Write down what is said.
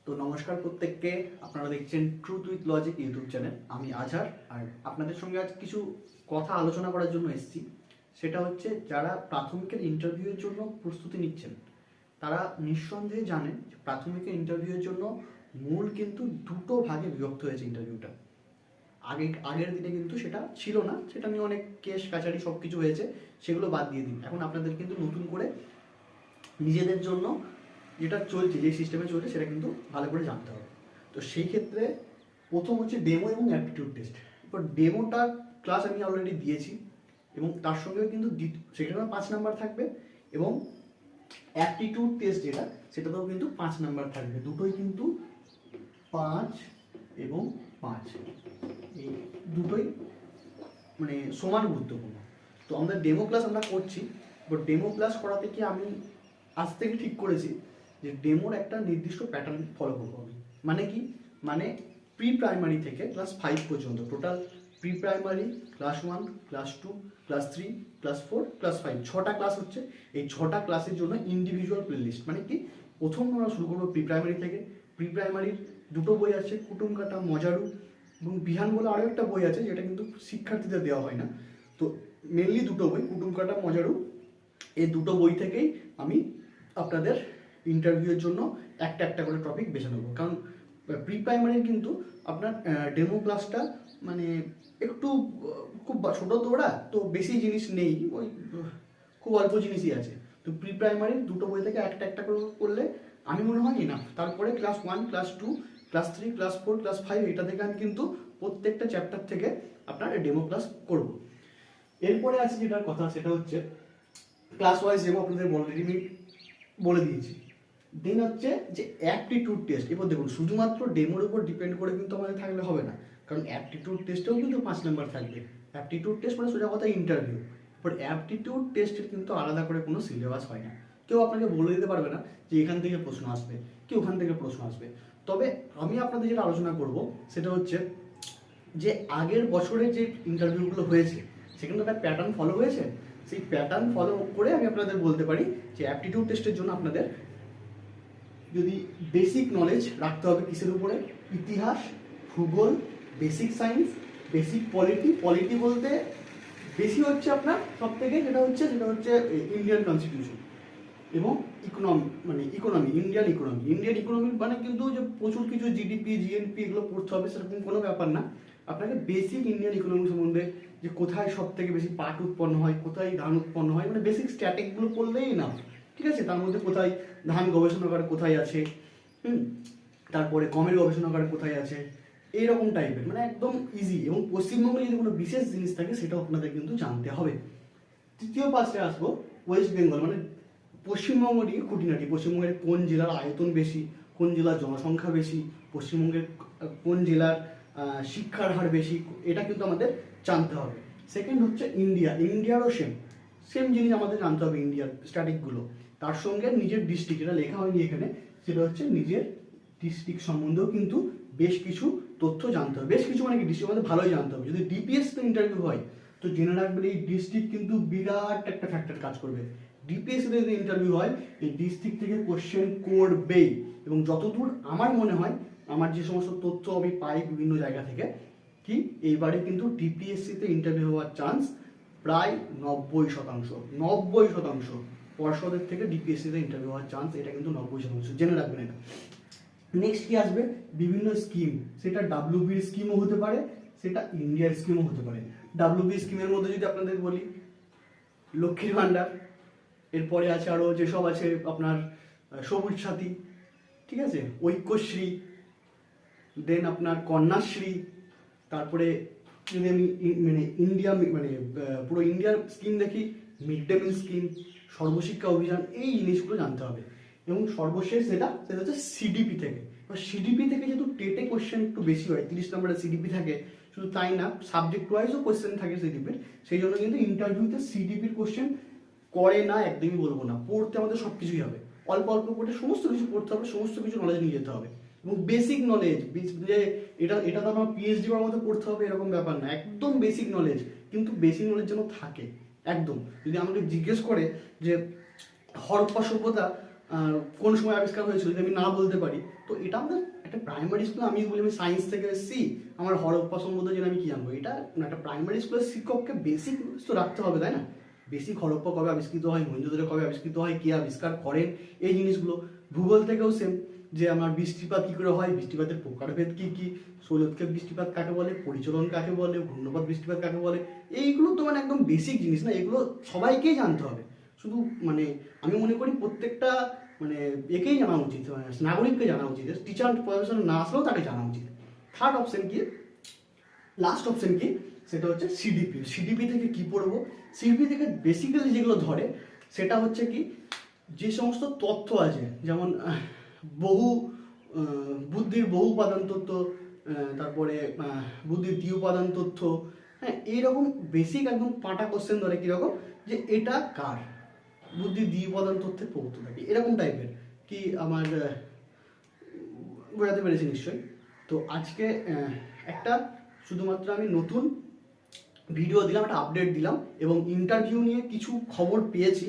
তো নমস্কার প্রত্যেককে। আপনারা দেখছেন truth with logic YouTube channel. আমি আজহার, আর আপনাদের সঙ্গে আজ কিছু কথা আলোচনা করার জন্য এসেছি। সেটা হচ্ছে, যারা প্রাথমিকের ইন্টারভিউয়ের জন্য প্রস্তুতি নিচ্ছেন তারা নিঃসন্দেহে জানেন যে প্রাথমিকের ইন্টারভিউয়ের জন্য মূল কিন্তু দুটো ভাগে বিভক্ত হয়েছে ইন্টারভিউটা। আগের দিনে কিন্তু সেটা ছিল না, সেটা নিয়ে অনেক কেস কাছারি সব কিছু হয়েছে, সেগুলো বাদ দিয়ে দিন। এখন আপনাদের কিন্তু নতুন করে নিজেদের জন্য যেটা চলছে, যে সিস্টেমে চলছে, সেটা কিন্তু ভালো করে জানতে হবে। তো সেই ক্ষেত্রে প্রথম হচ্ছে ডেমো এবং অ্যাপটিটিউড টেস্ট। এবার ডেমোটা ক্লাস আমি অলরেডি দিয়েছি, এবং তার সঙ্গে কিন্তু সেখানে 5 নাম্বার থাকবে, এবং অ্যাপটিটিউড টেস্ট যেটা, সেটাতেও কিন্তু 5 নাম্বার থাকবে। দুটোই কিন্তু 5 এবং 5, এই দুটোই মানে সমান গুরুত্বপূর্ণ। তো আমাদের ডেমো ক্লাস আমরা করছি, বাট ডেমো ক্লাস করাতে কি আমি আজ থেকে ঠিক করেছি যে ডেমোর একটা নির্দিষ্ট প্যাটার্ন ফলো করবো আমি। মানে কি, মানে প্রি প্রাইমারি থেকে ক্লাস 5 পর্যন্ত total pre primary, class 1, class 2, class 3, class 4, class 5, 6টা ক্লাস হচ্ছে। এই 6টা ক্লাসের জন্য ইন্ডিভিজুয়াল প্লেলিস্ট। মানে কি, প্রথম আমরা শুরু করবো প্রি প্রাইমারি থেকে। প্রি প্রাইমারির দুটো বই আছে, কুটুম কাটা, মজারু, এবং বিহান বলে আরও একটা বই আছে যেটা কিন্তু শিক্ষার্থীদের দেওয়া হয় না। তো মেনলি দুটো বই, কুটুম কাটা, মজারু, এই দুটো বই থেকেই আমি আপনাদের ইন্টারভিউয়ের জন্য একটা একটা করে টপিক বেছে নেবো। কারণ প্রি প্রাইমারির কিন্তু আপনার ডেমো ক্লাসটা মানে একটু খুব ছোটো, তো ওরা তো বেশি জিনিস নেই, ওই খুব অল্প জিনিসই আছে। তো প্রি প্রাইমারির দুটো বই থেকে একটা একটা করে করলে আমি মনে হয় না। তারপরে class 1, class 2, class 3, class 4, class 5, এটা থেকে আমি কিন্তু প্রত্যেকটা চ্যাপ্টার থেকে আপনার ডেমো ক্লাস করব। এরপরে আছে যেটার কথা, সেটা হচ্ছে ক্লাস ওয়াইজ ডেমো আপনাদের অলরেডি বলে দিয়েছি। দেন হচ্ছে যে অ্যাপটিটিউড টেস্ট। এবার দেখুন, শুধুমাত্র ডেমোর উপর ডিপেন্ড করে কিন্তু আমাদের থাকলে হবে না, কারণ অ্যাপটিটিউড টেস্টেও কিন্তু 5 নাম্বার থাকবে। অ্যাপটিটিউড টেস্ট মানে সোজা কথা ইন্টারভিউ। বাট অ্যাপটিটিউড টেস্টের কিন্তু আলাদা করে কোনো সিলেবাস হয় না। কেউ আপনাকে বলে দিতে পারবে না যে এখান থেকে প্রশ্ন আসবে কি ওখান থেকে প্রশ্ন আসবে। তবে আমি আপনাদের যেটা আলোচনা করব সেটা হচ্ছে যে আগের বছরের যে ইন্টারভিউগুলো হয়েছে সেখানে একটা প্যাটার্ন ফলো হয়েছে। সেই প্যাটার্ন ফলো করে আমি আপনাদের বলতে পারি যে অ্যাপটিটিউড টেস্টের জন্য আপনাদের যদি বেসিক নলেজ রাখতে হবে কিসের উপরে, ইতিহাস, ভূগোল, basic science, basic polity. Polity বলতে বেশি হচ্ছে আপনার সব থেকে সেটা হচ্ছে ইন্ডিয়ান কনস্টিটিউশন, এবং ইকোনমি, ইন্ডিয়ান ইকোনমি মানে কিন্তু যে প্রচুর কিছু জিডিপি, জিএনপি এগুলো পড়তে হবে সেরকম কোনো ব্যাপার না। আপনাকে বেসিক ইন্ডিয়ান ইকোনমি সম্বন্ধে, যে কোথায় সব থেকে বেশি পাট উৎপন্ন হয়, কোথায় ধান উৎপন্ন হয়, মানে বেসিক স্ট্যাটিকগুলো পড়লেই না, ঠিক আছে। তার মধ্যে কোথায় ধান গবেষণাগার কোথায় আছে, তারপরে গমের গবেষণাগার কোথায় আছে, এইরকম টাইপের, মানে একদম ইজি। এবং পশ্চিমবঙ্গে যদি কোনো বিশেষ জিনিস থাকে সেটাও আপনাদের কিন্তু জানতে হবে। তৃতীয় পাশে আসবো ওয়েস্ট বেঙ্গল, মানে পশ্চিমবঙ্গ নিয়ে খুঁটিনাটি। পশ্চিমবঙ্গের কোন জেলার আয়তন বেশি, কোন জেলার জনসংখ্যা বেশি, পশ্চিমবঙ্গের কোন জেলার শিক্ষার হার বেশি, এটা কিন্তু আমাদের জানতে হবে। সেকেন্ড হচ্ছে ইন্ডিয়ারও সেম জিনিস আমাদের জানতে হবে, ইন্ডিয়ার স্ট্যাটিকগুলো। তার সঙ্গে নিজের ডিস্ট্রিক্ট, যেটা লেখা হয়নি এখানে, সেটা হচ্ছে নিজের ডিস্ট্রিক্ট সম্বন্ধেও কিন্তু বেশ কিছু তথ্য জানতে হবে। বেশ কিছু মানে কি, ডিস্ট্রিক্ট আমাদের ভালোই জানতে হবে। যদি ডিপিএসসিতে ইন্টারভিউ হয় তো জেনে রাখবেন এই ডিস্ট্রিক্ট কিন্তু বিরাট একটা ফ্যাক্টর কাজ করবে। ডিপিএসসিতে যদি ইন্টারভিউ হয় এই ডিস্ট্রিক্ট থেকে কোশ্চেন করবেই। এবং যতদূর আমার মনে হয়, আমার যে সমস্ত তথ্য আমি পাই বিভিন্ন জায়গা থেকে, কি এইবারে কিন্তু ডিপিএসসিতে ইন্টারভিউ হওয়ার চান্স প্রায় 90%। 90% পর্ষদের থেকে ডিপিএসসিতে ইন্টারভিউ হওয়ার চান্স, এটা কিন্তু 90%, জেনে রাখবেন এটা। নেক্সট কি আসবে, বিভিন্ন স্কিম, সেটা ডাব্লিউবির স্কিমও হতে পারে, সেটা ইন্ডিয়ার স্কিমও হতে পারে। ডাব্লিউবি স্কিমের মধ্যে যদি আপনাদের বলি, লক্ষ্মীর ভাণ্ডার, এরপরে আছে আরও যেসব আছে আপনার সবুজ সাথী, ঠিক আছে, ঐক্যশ্রী, দেন আপনার কন্যাশ্রী, তারপরে যদি আমি পুরো ইন্ডিয়ার স্কিম দেখি, mid day meal scheme, Sarva Shiksha Abhiyan, এই জিনিসগুলো জানতে হবে। এবং সর্বশেষ সেটা হচ্ছে সিডিপি থেকে। এবার সিডিপি থেকে যেহেতু টেটে কোশ্চেন একটু বেশি হয়, 30 নম্বরের সিডিপি থাকে, শুধু তাই না সাবজেক্ট ওয়াইজও কোশ্চেন থাকে সিডিপির, সেই জন্য কিন্তু ইন্টারভিউতে সিডিপির কোশ্চেন করে না একদমই বলবো না। পড়তে আমাদের সব কিছুই হবে, অল্প অল্প করে সমস্ত কিছু পড়তে হবে, সমস্ত কিছু নলেজ নিয়ে যেতে হবে। এবং বেসিক নলেজ, যে এটা তো আমার পিএইচডি করার মতো পড়তে হবে এরকম ব্যাপার না, একদম বেসিক নলেজ। কিন্তু বেসিক নলেজ যেন থাকে একদম। যদি আমাকে জিজ্ঞেস করে যে হরপ্পা সভ্যতা কোন সময় আবিষ্কার হয়েছিল যদি আমি না বলতে পারি, তো এটা আমাদের একটা প্রাইমারি স্কুলে, আমি বলি আমি সায়েন্স থেকে এসেছি, আমার হরপ্পা সম্বন্ধে জেনে আমি কি জানবো, এটা একটা প্রাইমারি স্কুলের শিক্ষককে বেসিক তো রাখতে হবে, তাই না? বেসিক হরপ্পা কবে আবিষ্কৃত হয়, মহেঞ্জোদড়ো কবে আবিষ্কৃত হয়, কে আবিষ্কার করেন, এই জিনিসগুলো। ভূগোল থেকেও সেম, যে আমার বৃষ্টিপাত কী করে হয়, বৃষ্টিপাতের প্রকারভেদ কী কী, শৈলক্ষেপ বৃষ্টিপাত কাকে বলে, পরিচলন কাকে বলে, ঘূর্ণপাত বৃষ্টিপাত কাকে বলে, এইগুলো তো মানে একদম বেসিক জিনিস না, এগুলো সবাইকেই জানতে হবে। শুধু মানে আমি মনে করি প্রত্যেকটা মানে একেই জানা উচিত, মানে নাগরিককে জানা উচিত, টিচার প্রফেশন না আসলেও তাকে জানা উচিত। থার্ড অপশন কি, লাস্ট অপশন কি, সেটা হচ্ছে সিডিপি। সিডিপি থেকে কি পড়বো? সিডিপি থেকে বেসিক্যালি যেগুলো ধরে সেটা হচ্ছে কি, যে সমস্ত তথ্য আছে, যেমন বহু বুদ্ধির বহু উপাদান তথ্য, তারপরে বুদ্ধির দ্বি উপাদান তথ্য, হ্যাঁ, এইরকম বেসিক একদম পাটা কোশ্চেন ধরে কীরকম, যে এটা কার, বুদ্ধির দ্বি উপাদান তথ্যের প্রবর্তক কি, এরকম টাইপের কি আমার বোঝাতে পেরেছি নিশ্চয়ই। তো আজকে একটা শুধুমাত্র আমি নতুন ভিডিও দিলাম, একটা আপডেট দিলাম, এবং ইন্টারভিউ নিয়ে কিছু খবর পেয়েছি